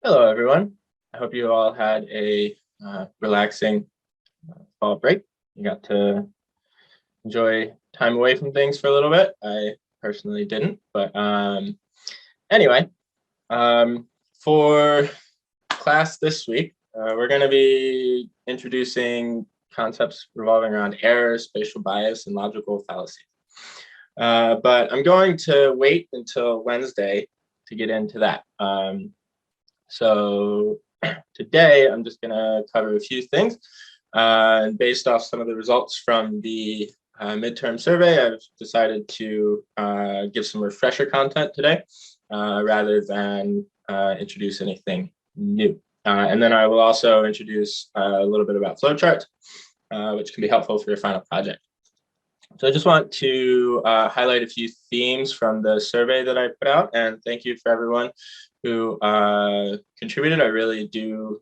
Hello, everyone. I hope you all had a relaxing fall break. You got to enjoy time away from things for a little bit. I personally didn't, but anyway, for class this week, we're going to be introducing concepts revolving around error, spatial bias, and logical fallacy. But I'm going to wait until Wednesday to get into that. So today, I'm just going to cover a few things. And based off some of the results from the midterm survey, I've decided to give some refresher content today rather than introduce anything new. And then I will also introduce a little bit about Flowchart, which can be helpful for your final project. So I just want to highlight a few themes from the survey that I put out, and thank you for everyone who contributed. I really do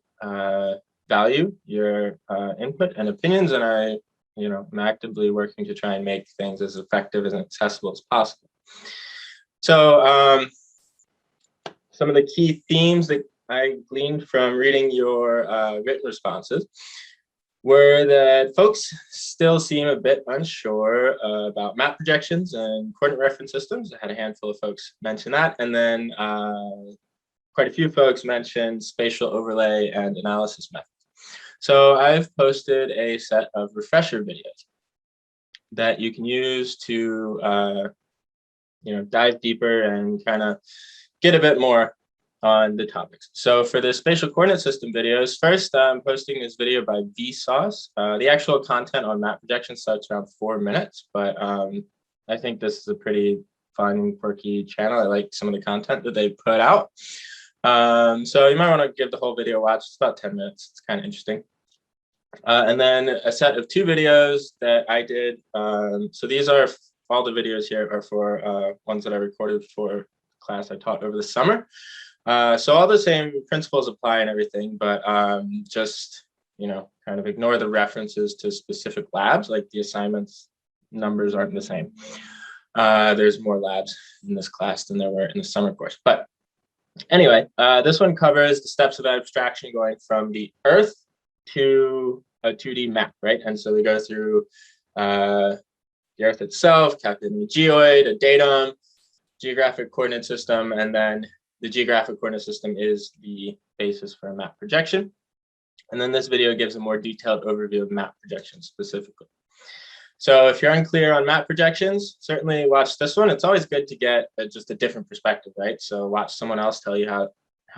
value your input and opinions, and I'm actively working to try and make things as effective and accessible as possible. So some of the key themes that I gleaned from reading your written responses were that folks still seem a bit unsure about map projections and coordinate reference systems. I had a handful of folks mention that, and then quite a few folks mentioned spatial overlay and analysis methods. So I've posted a set of refresher videos that you can use to dive deeper and kind of get a bit more on the topics. So for the spatial coordinate system videos, first I'm posting this video by Vsauce. The actual content on map projection starts around 4 minutes, but I think this is a pretty fun, quirky channel. I like some of the content that they put out. So you might want to give the whole video a watch. It's about 10 minutes. It's kind of interesting. And then a set of 2 videos that I did. So these are, all the videos here are for ones that I recorded for class I taught over the summer. So all the same principles apply and everything, but just, kind of ignore the references to specific labs, like the assignments numbers aren't the same. There's more labs in this class than there were in the summer course. But anyway, this one covers the steps of abstraction going from the Earth to a 2D map, right? And so we go through the Earth itself, calculating the geoid, a datum, geographic coordinate system, and then the geographic coordinate system is the basis for a map projection. And then this video gives a more detailed overview of map projections specifically. So if you're unclear on map projections, certainly watch this one. It's always good to get just a different perspective, right? So watch someone else tell you how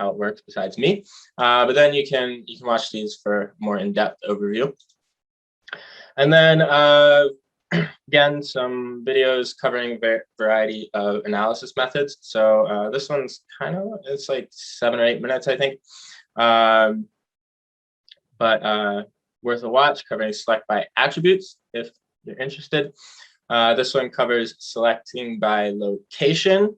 it works besides me. But then you can watch these for more in-depth overview. And then again, some videos covering a variety of analysis methods. So this one's it's like 7 or 8 minutes, I think. But worth a watch, covering select by attributes if you're interested. This one covers selecting by location.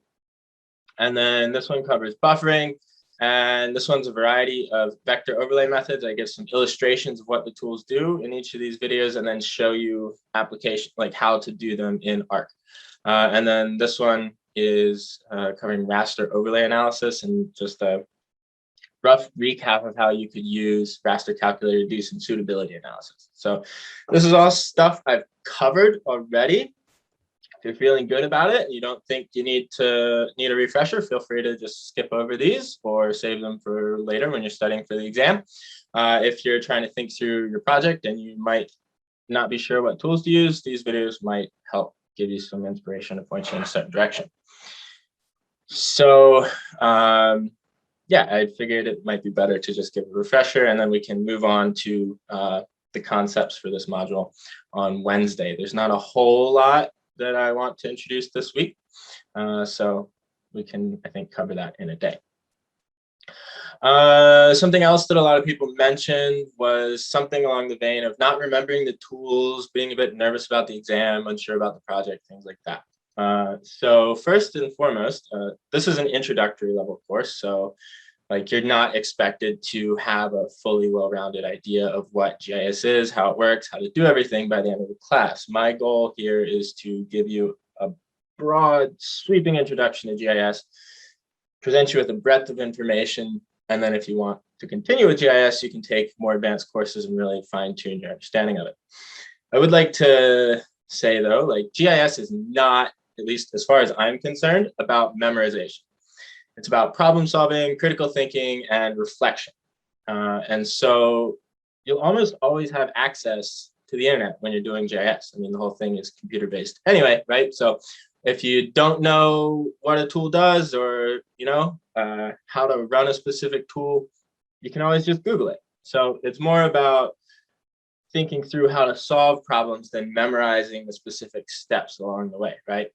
And then this one covers buffering. And this one's a variety of vector overlay methods. I give some illustrations of what the tools do in each of these videos and then show you application, like how to do them in ARC. And then this one is covering raster overlay analysis and just a rough recap of how you could use raster calculator to do some suitability analysis. So this is all stuff I've covered already. If you're feeling good about it, you don't think you need a refresher, feel free to just skip over these or save them for later when you're studying for the exam. If you're trying to think through your project and you might not be sure what tools to use, these videos might help give you some inspiration to point you in a certain direction. So yeah, I figured it might be better to just give a refresher and then we can move on to the concepts for this module on Wednesday. There's not a whole lot that I want to introduce this week. So we can, I think, cover that in a day. Something else that a lot of people mentioned was something along the vein of not remembering the tools, being a bit nervous about the exam, unsure about the project, things like that. So first and foremost, this is an introductory level course. So like you're not expected to have a fully well-rounded idea of what GIS is, how it works, how to do everything by the end of the class. My goal here is to give you a broad, sweeping introduction to GIS, present you with a breadth of information And then if you want to continue with GIS, you can take more advanced courses and really fine tune your understanding of it. I would like to say though, like GIS is not, at least as far as I'm concerned, about memorization. It's about problem solving, critical thinking, and reflection. And so you'll almost always have access to the internet when you're doing GIS. I mean, the whole thing is computer-based anyway, right? So if you don't know what a tool does or, how to run a specific tool, you can always just Google it. So it's more about thinking through how to solve problems than memorizing the specific steps along the way, right?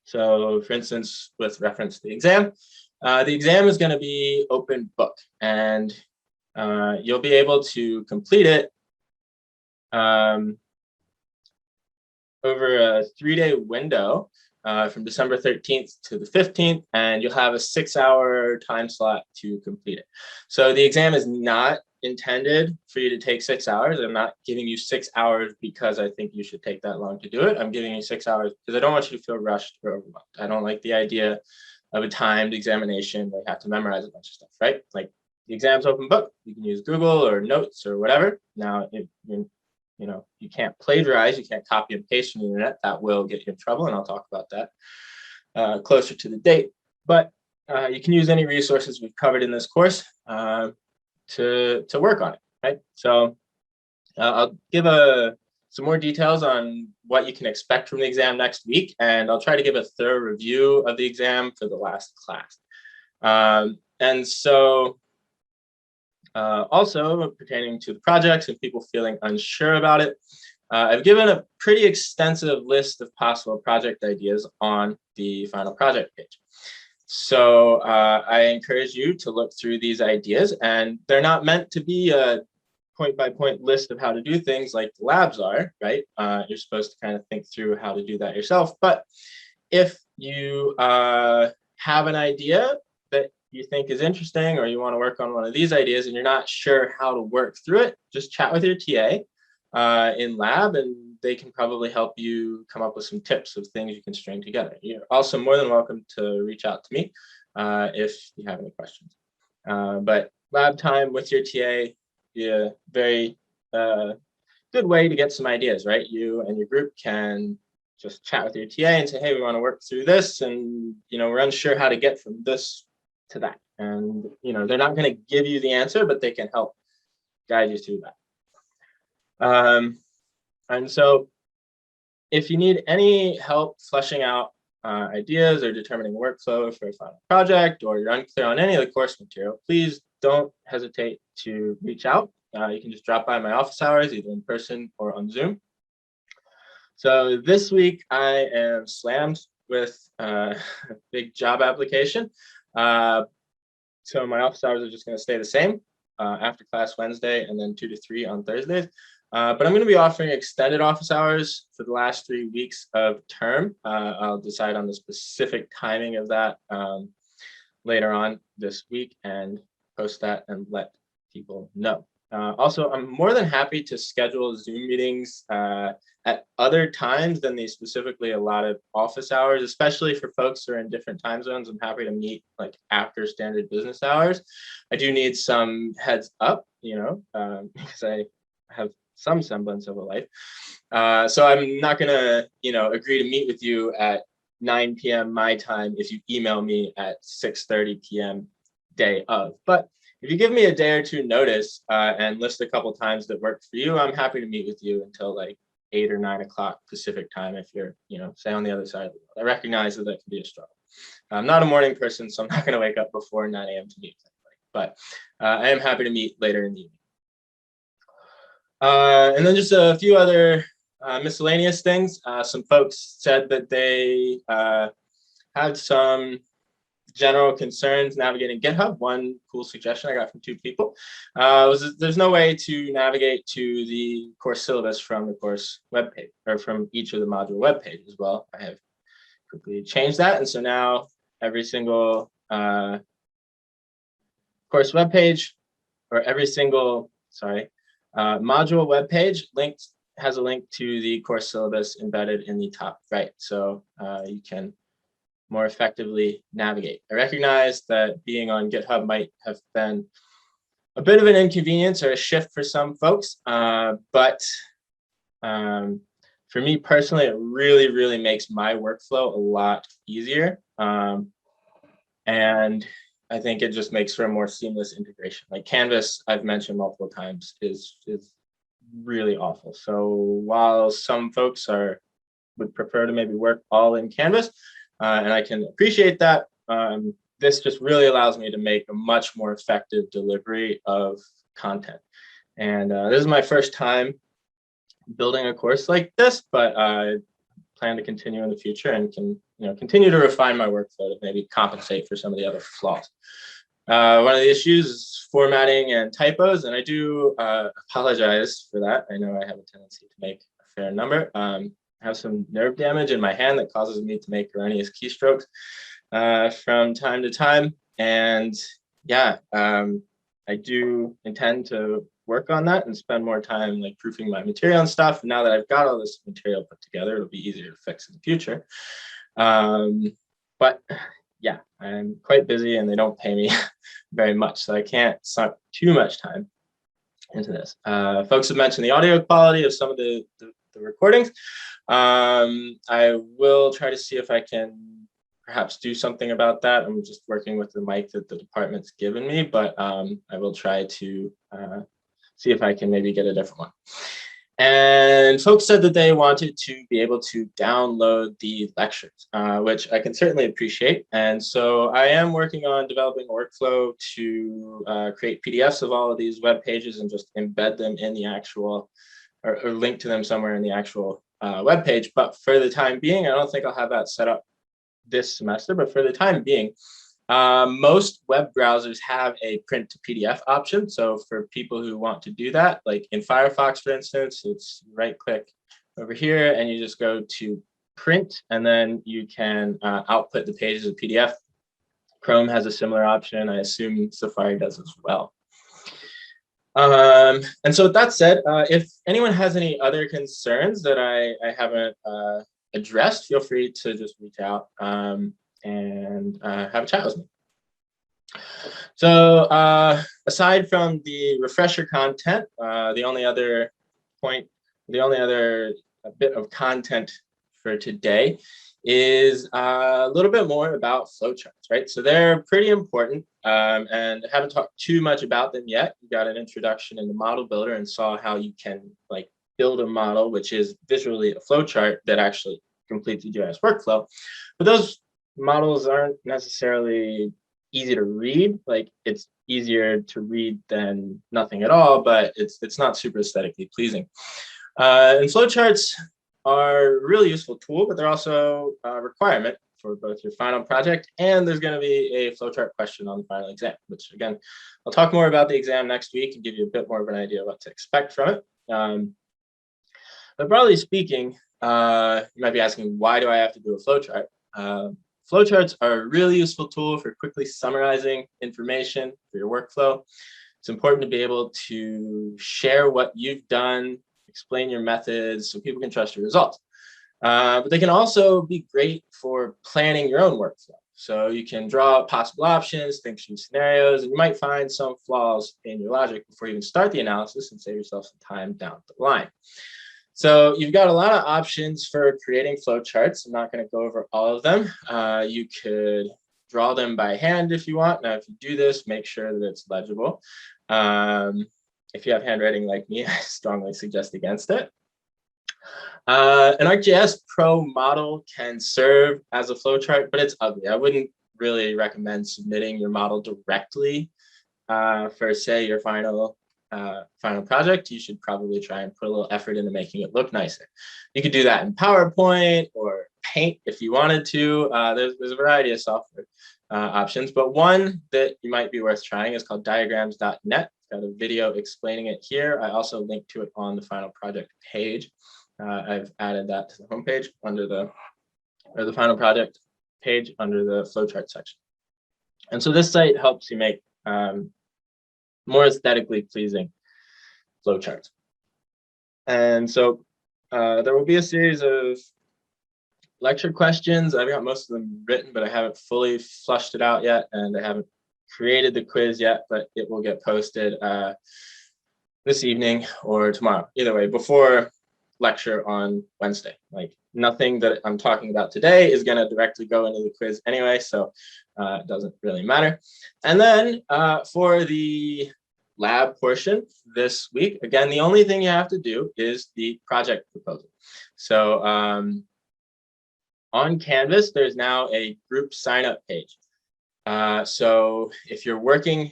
So for instance, with reference to the exam is going to be open book, and you'll be able to complete it over a 3-day window from December 13th to the 15th, and you'll have a 6-hour time slot to complete it. So the exam is not intended for you to take 6 hours. I'm not giving you 6 hours because I think you should take that long to do it. I'm giving you 6 hours because I don't want you to feel rushed or overwhelmed. I don't like the idea of a timed examination where you have to memorize a bunch of stuff, right? Like the exam's open book. You can use Google or Notes or whatever. Now, you can't plagiarize, you can't copy and paste from the internet. That will get you in trouble, and I'll talk about that closer to the date. But you can use any resources we've covered in this course to work on it, right? So I'll give some more details on what you can expect from the exam next week, and I'll try to give a thorough review of the exam for the last class. And so also pertaining to the projects and people feeling unsure about it, I've given a pretty extensive list of possible project ideas on the final project page. So I encourage you to look through these ideas, and they're not meant to be a point-by-point list of how to do things like the labs are, right? You're supposed to kind of think through how to do that yourself. But if you have an idea that you think is interesting, or you want to work on one of these ideas and you're not sure how to work through it, just chat with your TA in lab, and they can probably help you come up with some tips of things you can string together. You're also more than welcome to reach out to me if you have any questions. But lab time with your TA, yeah, very good way to get some ideas, right? You and your group can just chat with your TA and say, hey, we want to work through this, and we're unsure how to get from this to that. And they're not going to give you the answer, but they can help guide you through that. And so if you need any help fleshing out ideas or determining workflow for a final project, or you're unclear on any of the course material, please don't hesitate to reach out. You can just drop by my office hours, either in person or on Zoom. So this week I am slammed with a big job application. So my office hours are just going to stay the same after class Wednesday, and then 2 to 3 on Thursdays. But I'm going to be offering extended office hours for the last 3 weeks of term. I'll decide on the specific timing of that later on this week and post that and let people know. Also, I'm more than happy to schedule Zoom meetings at other times than the specifically allotted office hours, especially for folks who are in different time zones. I'm happy to meet like after standard business hours. I do need some heads up, because I have some semblance of a life. So I'm not going to, agree to meet with you at 9 p.m. my time if you email me at 6:30 p.m. day of. But if you give me a day or two notice and list a couple times that work for you, I'm happy to meet with you until like 8 or 9 o'clock Pacific time if you're, say on the other side of the world. I recognize that can be a struggle. I'm not a morning person, so I'm not going to wake up before 9 a.m. to meet with anybody. But I am happy to meet later in the evening. And then just a few other miscellaneous things. Some folks said that they had some general concerns navigating GitHub. One cool suggestion I got from 2 people was there's no way to navigate to the course syllabus from the course webpage, or from each of the module web pages. Well, I have quickly changed that, and so now every single course web page, or every single module web page has a link to the course syllabus embedded in the top right. So you can more effectively navigate. I recognize that being on GitHub might have been a bit of an inconvenience or a shift for some folks, but for me personally, it really, really makes my workflow a lot easier. And I think it just makes for a more seamless integration. Like Canvas, I've mentioned multiple times, is really awful. So while some folks would prefer to maybe work all in Canvas, and I can appreciate that, this just really allows me to make a much more effective delivery of content. And this is my first time building a course like this, but I plan to continue in the future and can continue to refine my workflow to maybe compensate for some of the other flaws. One of the issues is formatting and typos, and I do apologize for that. I know I have a tendency to make a fair number. I have some nerve damage in my hand that causes me to make erroneous keystrokes from time to time. And yeah, I do intend to work on that and spend more time like proofing my material and stuff. Now that I've got all this material put together, it'll be easier to fix in the future. But yeah, I'm quite busy and they don't pay me very much, so I can't suck too much time into this. Folks have mentioned the audio quality of some of the recordings. I will try to see if I can perhaps do something about that. I'm just working with the mic that the department's given me, but I will try to see if I can maybe get a different one. And folks said that they wanted to be able to download the lectures, which I can certainly appreciate. And so I am working on developing a workflow to create PDFs of all of these web pages and just embed them in the actual, or link to them somewhere in the actual web page. But for the time being, I don't think I'll have that set up this semester, but for the time being, most web browsers have a print to PDF option. So for people who want to do that, like in Firefox, for instance, it's right click over here and you just go to print and then you can output the page as a PDF. Chrome has a similar option. I assume Safari does as well. And so with that said, if anyone has any other concerns that I haven't addressed, feel free to just reach out and have a chat with me. So aside from the refresher content, the only other bit of content for today is a little bit more about flowcharts, right? So they're pretty important, and I haven't talked too much about them yet. You got an introduction in the model builder and saw how you can like build a model, which is visually a flowchart that actually completes the GIS workflow. But those models aren't necessarily easy to read. Like it's easier to read than nothing at all, but it's not super aesthetically pleasing. And flowcharts are a really useful tool, but they're also a requirement for both your final project, and there's going to be a flowchart question on the final exam, which again, I'll talk more about the exam next week and give you a bit more of an idea of what to expect from it. But broadly speaking, you might be asking, why do I have to do a flowchart? Flowcharts are a really useful tool for quickly summarizing information for your workflow. It's important to be able to share what you've done, explain your methods so people can trust your results. But they can also be great for planning your own workflow. So you can draw up possible options, think through scenarios, and you might find some flaws in your logic before you even start the analysis and save yourself some time down the line. So you've got a lot of options for creating flowcharts. I'm not going to go over all of them. You could draw them by hand if you want. Now, if you do this, make sure that it's legible. If you have handwriting like me, I strongly suggest against it. An ArcGIS Pro model can serve as a flowchart, but it's ugly. I wouldn't really recommend submitting your model directly for, say, your final project. You should probably try and put a little effort into making it look nicer. You could do that in PowerPoint or Paint if you wanted to. There's a variety of software options, but one that you might be worth trying is called diagrams.net. It's got a video explaining it here. I also linked to it on the final project page. I've added that to the homepage under the final project page under the flowchart section. And so this site helps you make more aesthetically pleasing flowcharts. And so there will be a series of lecture questions, I've got most of them written, but I haven't fully flushed it out yet, and I haven't created the quiz yet, but it will get posted this evening or tomorrow. Either way, before lecture on Wednesday. Like nothing that I'm talking about today is going to directly go into the quiz anyway, so it doesn't really matter. And then for the lab portion this week, again, the only thing you have to do is the project proposal. So on Canvas, there's now a group sign up page. So if you're working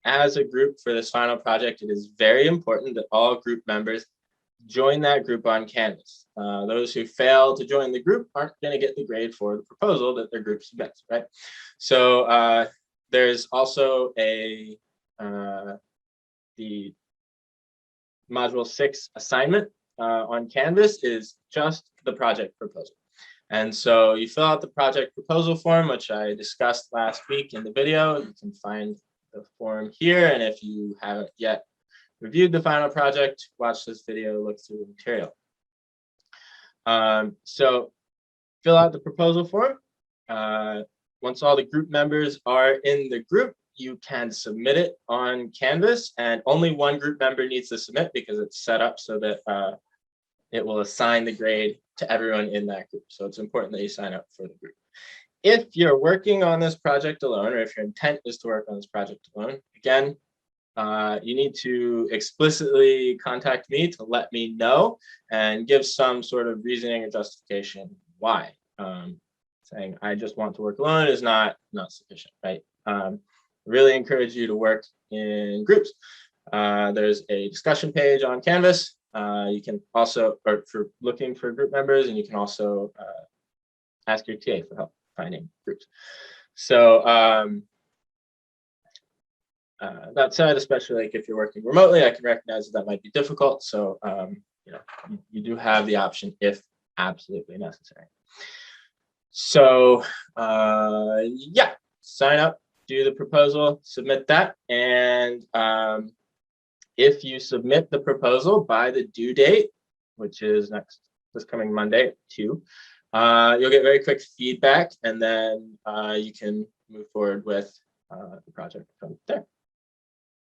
as a group for this final project, it is very important that all group members join that group on Canvas. Those who fail to join the group aren't going to get the grade for the proposal that their group submits, right? So there's also the Module 6 assignment on Canvas is just the project proposal. And so you fill out the project proposal form, which I discussed last week in the video. You can find the form here. And if you haven't yet reviewed the final project, watch this video, look through the material. So fill out the proposal form. Once all the group members are in the group, you can submit it on Canvas, and only one group member needs to submit because it's set up so that it will assign the grade to everyone in that group. So it's important that you sign up for the group. If you're working on this project alone, or if your intent is to work on this project alone, again, you need to explicitly contact me to let me know and give some sort of reasoning or justification why. Saying I just want to work alone is not sufficient, right? Really encourage you to work in groups. There's a discussion page on Canvas. You can also, or for looking for group members, and you can also ask your TA for help finding groups. So that said, especially like if you're working remotely, I can recognize that might be difficult. So you do have the option if absolutely necessary. So yeah, sign up, do the proposal, submit that, and if you submit the proposal by the due date, which is this coming Monday at 2, you'll get very quick feedback, and then you can move forward with the project from there.